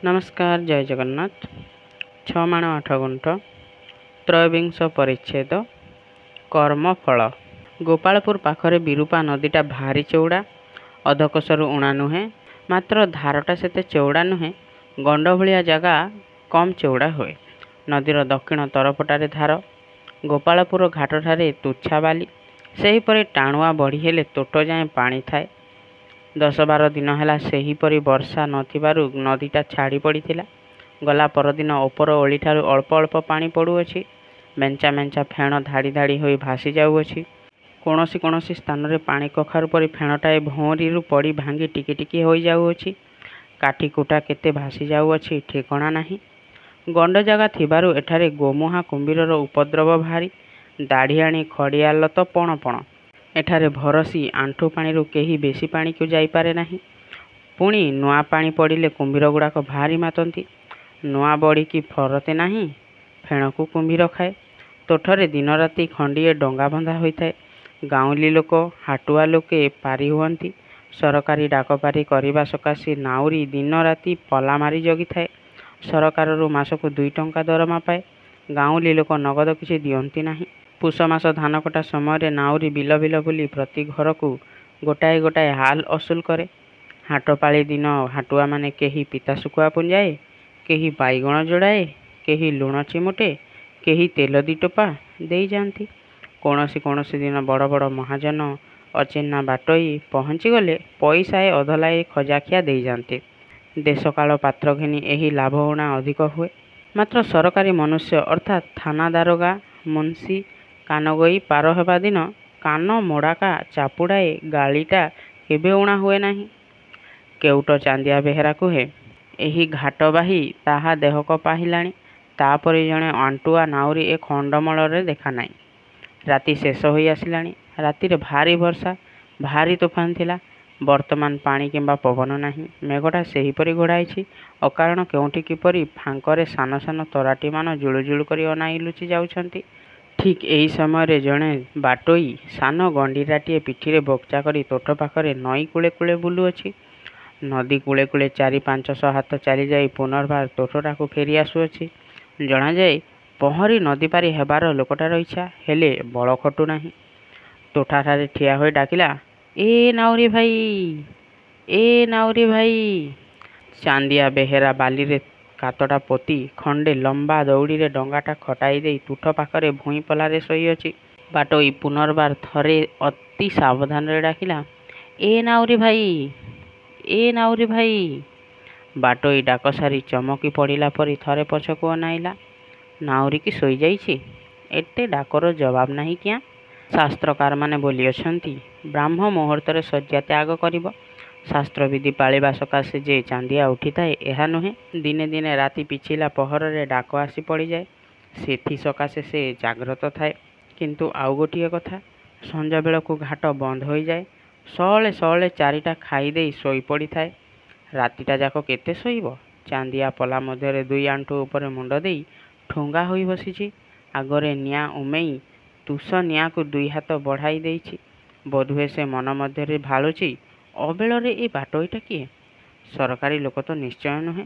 नमस्कार जय जगन्नाथ। छमाण आठ गुंठ त्रयोविंश परिच्छेद कर्मफल। गोपालपुर पाखरे विरूपा नदीटा भारी चौड़ा, अधकोशरू उणा नुहे, मात्र धारटा सेते चौड़ा नुहे। गंड भलिया जगह कम चौड़ा हुए। नदीर दक्षिण तरफटारे धार, गोपालपुर घाटठारे तुच्छा बाली, सेहीपरि टाणुआ बढ़ी हेले तोट जाए पानी थाए। 10-12 दिन है सेहीपरि वर्षा नथिबारु नदीटा छाड़ी पड़िथिला। गला परदिन ओपर ओलिठारु अल्प अल्प पानी पड़ुअछि। मेंचा मेंचा फेण धाड़ी धाड़ी होई भासी जाउअछि। कोनोसी कोनोसी स्थान रे पानी कखारु परि फेणटाए भौरीरु पड़ी भांगी टिकी टिकी होई जाउअछि। काठी कुटा केते भासी जाउअछि ठिकणा नाही। गंड जगह थिबारु एठारे गोमुहा कुंभीरर उपद्रव भारी। दाढ़ियाणी खड़ियाल तो पण पण। एठारे भरसी आंठू पानी केही बेसी पानी को जाई पारे नाही। पुणी नुआ पानी पड़िले कुंभीर गुड़ाक भारी मातंती। नुआ बड़ी की फरते नाही, फेण को कुंभीर खाए। तोठरे दिन राति खंडिए डंगा बंधा होइथाए। गाउली लोक हाटुआ लोके पारी हुअंती। सरकारी डाकपारी करिबा सकाशे नाउरी दिन राति पला मारी जगी थाए। सरकारु मासकु 2 टंका दरमा पाए। गाउली लोक नगद किछि दियंती नाही। पुष मास धान कटा समय नाउरी बिल बिल बुली प्रति घर को गोटाए गोटाए हाल असुल करे। हाटपाली दिन हाटुआ माने केही पिता सुकुआ पुंजाए, केही बाईगण जोड़ाए, केही लुण चिमुटे, केही तेल 2 टोपा देई जाती। कोनोसी कोनोसी दिन बड़ बड़ महाजन अचिन्ना बाटोई पहुँची गले पैसाए अधलाए खजाखिया देई जाते। देश काल पात्र घिनी एही लाभ उणा अधिक हुए। मात्र सरकारी मनुष्य अर्थात थाना दारोगा मुंशी कानगई पार हेबा दिन कान मोड़ाका चापुड़ाए गाड़ीटा केबे उणा हुए नाही। केउट चांदिया बेहेरा कुहे, एही घाट बाही ताहा देहक पाहिलाणी, तापरि जणे आंटुआ नाउरी ए खंडमଳରେ देखा नाई। राति शेष होई आसिलाणी। रातिरे भारी वर्षा, भारी तूफान थिला। वर्तमान पानी किंबा पवन नाही। मेघटा सेहीपरि घोड़ाइछि। अकारण केउठी किपरि फांकरे सान सान तराटी मान जुळुजुळु करी अनाई लुचि जाउछंती। ठीक एही समय जणे बाटोई सान गंडीराटीए पिठीरे बोक्चा करी तोठ पाखरे नई कूले कूले बुलुअछि। नदी कूले कूले 400-500 हाथ चली जाई पुनर्बार तोठटाकू फेरी आसुअछि। जना जाए पहरी नदी पारी हेबार लोकटार इच्छा हेले बल खटु नाही। तोठाठारे ठिया होई डाकिला, ए नाउरी भाई, ए नाउरी भाई। चांदिया बेहेरा बाली रे कातटा पोती खंडे लंबा दौड़ी रे डंगाटा खटाई दे तुठ पाखरे भूई पलारे शोई अछि। बाटोई पुनर्बार थरे अति सावधान रे डाकिला, ए नाउरी भाई, ए नाउरी भाई। बाटोई डाक सारी चमकी पड़िला परी थरे पछकु अनाइला। नाउरी की सोई जाइछि। एते डाकर जवाब नाही क्या। शास्त्रकार माने बोली अछंती, ब्राह्म मुहूर्तरे शଯ୍या त्याग करिब। शास्त्र विधि पालिबा सकाशे जे चांदिया उठी थाए एहा नुहे। दिने दिने राति पिछिला पहरे डाक आसी पड़ी जाए, सेथि सकाशे से जाग्रत थाए। किंतु आउ गोटिए कथा, संजा बेलकु घाट बंद हो जाए। सले सले 4टा खाई देई सोई पड़ी थाए। रातिटा जाक केते सोइब। चांदिया पला मध्यरे 2 आंठू ऊपर मुंड देई ठुंगा होई बसिछि। आगरे निया उमेई तुष निया को 2 हाथ बढ़ाई देइछि। बोधुए से मन मध्यरे भालुछि, अबेଳରେ ए बाटोईटा किए। सरकारी लोक तो निश्चय नुहे।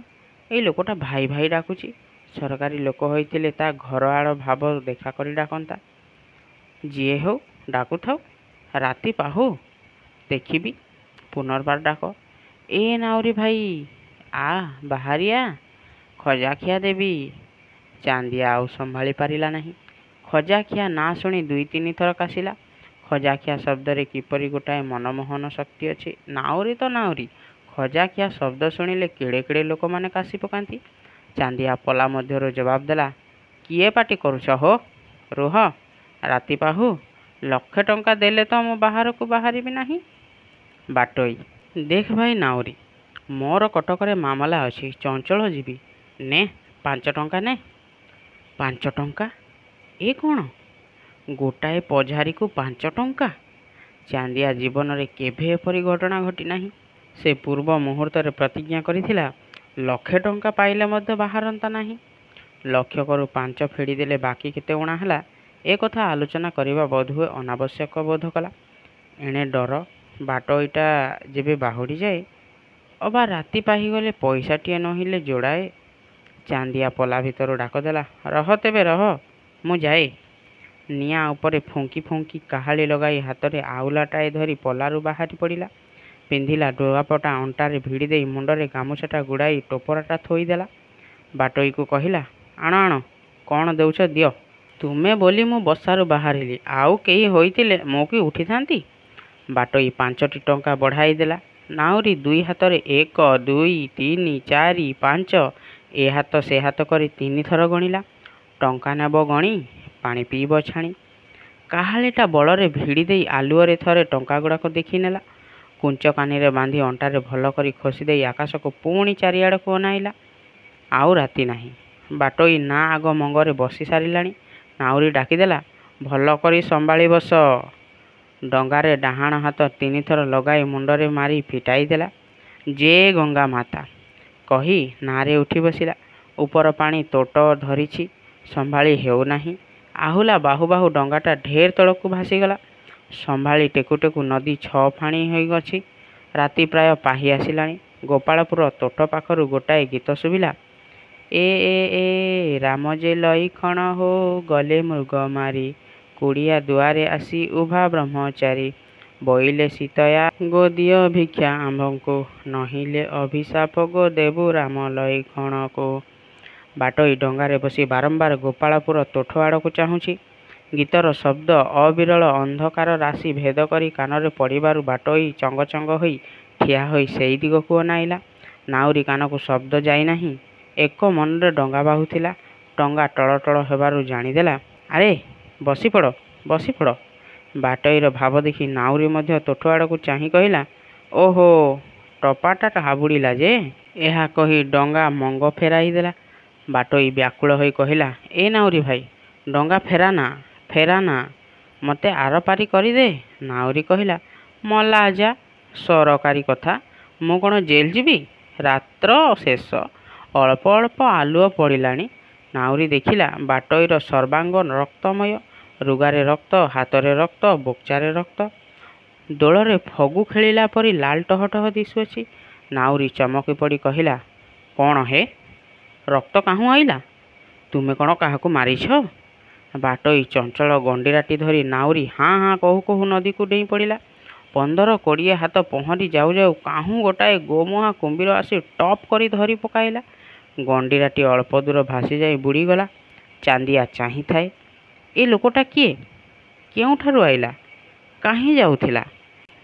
ए लोकटा भाई भाई डाकुछि। सरकारी लोक होइथिले ता घर आड़ भाव देखा करी डाकंता। जिए हो डाकु थाउ, राति पाहु देखिबी। पुनर्बार डाक, ए नाउरी भाई, आ बाहरिया, खजाखिया देवी। चांदिया आउ संभाली पारिला नहीं। खजाखिया ना शुणी 2-3 थर कासिला। खजाखिया शब्द रे किपरि गोटाए मनमोहन शक्ति अछि। नाउरी तो नाउरी, खजाखिया शब्द शुणिले केड़े केड़े लोक माने कासी पकांती। चांदिया पला मध्यरो जवाब देला, किए पाटी करुछ हो, रुह, राति पाहु, 1,00,000 टंका देले तो मु बाहर को बाहरी भी नाही। बाटोई, देख भाई नाउरी, मोर कटकरे मामला अछि, चंचल जीवी, ने 5 टंका ने। 5 टंका? ए कौन? गोटाए पझारी को 5 टंका? चांदिया जीवन रे केभे एपरी घटना घटी नाही। से पूर्व मुहूर्त रे प्रतिज्ञा करिथिला 1,00,000 टंका पाइले मध्य बाहरंता नाही। 1,00,000 करू 5 फेड़ी देले बाकी केते उणा हला, ए कथा आलोचना करिबा बोधुए अनावश्यक बोध कला। एणे डर बाटोईटा जेबे बाहुड़ी जाए ଅବା ରାତି ପାହିଗଲେ ପଇସାଟିଏ ନହିଲେ ଯୋଡ଼ାଏ। ଚାନ୍ଦିଆ ପଲା ଭିତରୁ ଡାକ ଦେଲା, ରହ ତେବେ ରହ, ମୁଁ ଯାଏ। ନିଆଁ ଉପରେ ଫୁଙ୍କି ଫୁଙ୍କି କାହାଳି ଲଗାଇ ହାତରେ ଆଉଲାଟାଏ ଧରି ପଲାରୁ ବାହାରି ପଡ଼ିଲା। ପିନ୍ଧିଲା ଲୁଗାପଟା ଅଣ୍ଟାରେ ଭିଡ଼ି ଦେଇ ମୁଣ୍ଡରେ ଗାମୁଛାଟା ଗୁଡ଼ାଇ ଟୋପରାଟା ଥୋଇଦେଲା। ବାଟୋଇକୁ କହିଲା, ଆଣ ଆଣ, କ'ଣ ଦେଉଛ ଦିଅ। ତୁମେ ବୋଲି ମୁଁ ବସାରୁ ବାହାରିଲି, ଆଉ କେହି ହୋଇଥିଲେ ମୁଁ କି ଉଠିଥାନ୍ତି। ବାଟୋଇ 5ଟି ଟଙ୍କା ବଢ଼ାଇ ଦେଲା। ନାଉରୀ ଦୁଇ ହାତରେ 1 2 3 4 5 ଏ ହାତ ସେ ହାତ କରି 3 ଥର ଗଣିଲା। ଟଙ୍କା ନେବ ଗଣି, ପାଣି ପିଇବ ଛାଣି। କାହାଳିଟା ବଳରେ ଭିଡ଼ି ଦେଇ ଆଲୁଅରେ ଥରେ ଟଙ୍କାଗୁଡ଼ାକ ଦେଖିନେଲା। କୁଞ୍ଚ କାନିରେ ବାନ୍ଧି ଅଣ୍ଟାରେ ଭଲ କରି ଖୋସି ଦେଇ ଆକାଶକୁ ପୁଣି ଚାରିଆଡ଼କୁ ଅନାଇଲା। ଆଉ ରାତି ନାହିଁ। ବାଟୋଇ ନା ଆଗ ମଙ୍ଗରେ ବସି ସାରିଲାଣି। ନାଉରୀ ଡାକିଦେଲା, ଭଲ କରି ସମ୍ଭାଳି ବସ। ଡଙ୍ଗାରେ ଡାହାଣ ହାତ 3 ଥର ଲଗାଇ ମୁଣ୍ଡରେ ମାରି ଫିଟାଇ ଦେଲା। ଯେ ଗଙ୍ଗା ମାତା କହି ନାଁରେ ଉଠି ବସିଲା। ଉପର ପାଣି ତୋଟ ଧରିଛି, ସମ୍ଭାଳି ହେଉନାହିଁ। ଆହୁଲା ବାହୁ ବାହୁ ଡଙ୍ଗାଟା ଢେର ତଳକୁ ଭାସିଗଲା। ସମ୍ଭାଳି ଟେକୁ ଟେକୁ ନଦୀ 6 ଫାଣି ହୋଇଅଛି। ରାତି ପ୍ରାୟ ପାହି ଆସିଲାଣି। ଗୋପାଳପୁର ତୋଟ ପାଖରୁ ଗୋଟାଏ ଗୀତ ଶୁଭିଲା। ଏ ଏ ଏ ରାମ ଯେ ଲଇକ୍ଷଣ ହୋ, ଗଲେ ମୃଗ ମାରି, କୁଡ଼ିଆ ଦୁଆରେ ଆସି ଉଭା ବ୍ରହ୍ମଚାରୀ। ବୋଇଲେ ସୀତୟା ଗୋ ଦିଅ ଭିକ୍ଷା ଆମ୍ଭଙ୍କୁ, ନହିଲେ ଅଭିଶାପ ଗୋ ଦେବୁ ରାମ ଲଇକ୍ଷଣକୁ। ବାଟୋଇ ଡଙ୍ଗାରେ ବସି ବାରମ୍ବାର ଗୋପାଳପୁର ତୋଠ ଆଡ଼କୁ ଚାହୁଁଛି। ଗୀତର ଶବ୍ଦ ଅବିରଳ ଅନ୍ଧକାର ରାଶି ଭେଦ କରି କାନରେ ପଡ଼ିବାରୁ ବାଟୋଇ ଚଙ୍ଗ ଚଙ୍ଗ ହୋଇ ଠିଆ ହୋଇ ସେଇ ଦିଗକୁ ଅନାଇଲା। ନାଉରୀ କାନକୁ ଶବ୍ଦ ଯାଇନାହିଁ। ଏକ ମନରେ ଡଙ୍ଗା ବାହୁଥିଲା। ଡଙ୍ଗା ଟଳ ଟଳ ହେବାରୁ ଜାଣିଦେଲା, ଆରେ ବସିପଡ଼ ବସିପଡ଼। ବାଟୋଇର ଭାବ ଦେଖି ନାଉରୀ ମଧ୍ୟ ତୋଠ ଆଡ଼କୁ ଚାହିଁ କହିଲା, ଓହୋ, ଟପାଟା ହାବୁଡ଼ିଲା ଯେ। ଏହା କହି ଡଙ୍ଗା ମଙ୍ଗ ଫେରାଇ ଦେଲା। ବାଟୋଇ ବ୍ୟାକୁଳ ହୋଇ କହିଲା, ଏ ନାଉରୀ ଭାଇ, ଡଙ୍ଗା ଫେରାନା ଫେରାନା, ମୋତେ ଆରପାରି କରିଦେ। ନାଉରୀ କହିଲା, ମଲା ଯା, ସରକାରୀ କଥା, ମୁଁ କ'ଣ ଜେଲ୍ ଯିବି? ରାତ୍ର ଶେଷ, ଅଳ୍ପ ଅଳ୍ପ ଆଲୁଅ ପଡ଼ିଲାଣି। ନାଉରୀ ଦେଖିଲା ବାଟୋଇର ସର୍ବାଙ୍ଗ ରକ୍ତମୟ। ରୁଗାରେ ରକ୍ତ, ହାତରେ ରକ୍ତ, ବୋକ୍ଚାରେ ରକ୍ତ। ଦୋଳରେ ଫଗୁ ଖେଳିଲା ପରି ଲାଲ ଟହ ଟହ ଦିଶୁଅଛି। ନାଉରୀ ଚମକି ପଡ଼ି କହିଲା, କ'ଣ ହେ, ରକ୍ତ କାହୁଁ ଆଇଲା? ତୁମେ କ'ଣ କାହାକୁ ମାରିଛ? ବାଟୋଇ ଚଞ୍ଚଳ ଗଣ୍ଡିରାଟି ଧରି ନାଉରୀ ହାଁ ହାଁ କହୁ କହୁ ନଦୀକୁ ଡେଇଁ ପଡ଼ିଲା। 15-20 ହାତ ପହଁରି ଯାଉ ଯାଉ କାହୁଁ ଗୋଟାଏ ଗୋମୁହାଁ କୁମ୍ଭୀର ଆସି ଟପ୍ କରି ଧରି ପକାଇଲା। ଗଣ୍ଡିରାଟି ଅଳ୍ପ ଦୂର ଭାସିଯାଇ ବୁଡ଼ିଗଲା। ଚାନ୍ଦିଆ ଚାହିଁଥାଏ, ଏ ଲୋକଟା କିଏ? କେଉଁଠାରୁ ଆଇଲା? କାହିଁ ଯାଉଥିଲା?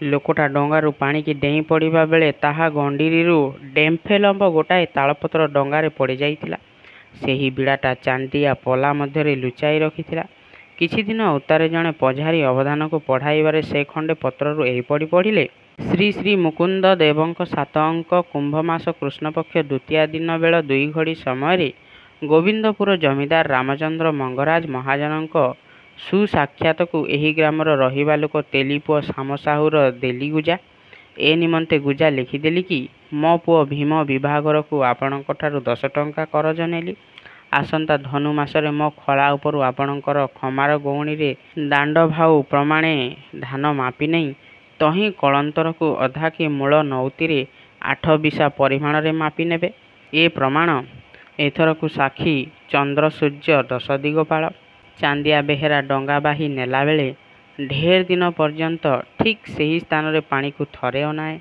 ଲୋକଟା ଡଙ୍ଗାରୁ ପାଣିକି ଡେଇଁ ପଡ଼ିବା ବେଳେ ତାହା ଗଣ୍ଡିରିରୁ ଡେମ୍ଫେ ଲମ୍ବ ଗୋଟାଏ ତାଳପତ୍ର ଡଙ୍ଗାରେ ପଡ଼ିଯାଇଥିଲା। ସେହି ବିଡ଼ାଟା ଚାନ୍ଦିଆ ପଲା ମଧ୍ୟରେ ଲୁଚାଇ ରଖିଥିଲା। କିଛିଦିନ ଉତ୍ତାରେ ଜଣେ ପଝାରି ଅବଧାନକୁ ପଢ଼ାଇବାରେ ସେ ଖଣ୍ଡେ ପତ୍ରରୁ ଏହିପରି ପଢ଼ିଲେ। ଶ୍ରୀ ଶ୍ରୀ ମୁକୁନ୍ଦ ଦେବଙ୍କ 7 ଅଙ୍କ କୁମ୍ଭମାସ କୃଷ୍ଣପକ୍ଷ ଦ୍ୱିତୀୟା ଦିନ ବେଳ 2 ଘଡ଼ି ସମୟରେ ଗୋବିନ୍ଦପୁର ଜମିଦାର ରାମଚନ୍ଦ୍ର ମଙ୍ଗରାଜ ମହାଜନଙ୍କ ସୁସାକ୍ଷାତକୁ ଏହି ଗ୍ରାମର ରହିବା ଲୋକ ତେଲିପୁଅ ଶାମ ସାହୁର ଦେଲି ଗୁଜା। ଏ ନିମନ୍ତେ ଗୁଜା ଲିଖିଦେଲି କି, ମୋ ପୁଅ ଭୀମ ବିଭାଘରକୁ ଆପଣଙ୍କଠାରୁ 10 ଟଙ୍କା କରଜ ନେଲି। ଆସନ୍ତା ଧନୁ ମାସରେ ମୋ ଖଳା ଉପରୁ ଆପଣଙ୍କର ଖମାର ଗଉଣୀରେ ଦାଣ୍ଡ ଭାଉ ପ୍ରମାଣେ ଧାନ ମାପି ନେଇ ତହିଁ କଳନ୍ତରକୁ ଅଧା କି ମୂଳ ନଉତିରେ 8 ବିସା ପରିମାଣରେ ମାପି ନେବେ। ଏ ପ୍ରମାଣ। ଏଥରକୁ ସାକ୍ଷୀ ଚନ୍ଦ୍ର ସୂର୍ଯ୍ୟ 10 ଦିଗପାଳ। ଚାନ୍ଦିଆ ବେହେରା ଡଙ୍ଗା ବାହି ନେଲାବେଳେ ଢେର ଦିନ ପର୍ଯ୍ୟନ୍ତ ଠିକ୍ ସେହି ସ୍ଥାନରେ ପାଣିକୁ ଥରେ ଅନାଏ।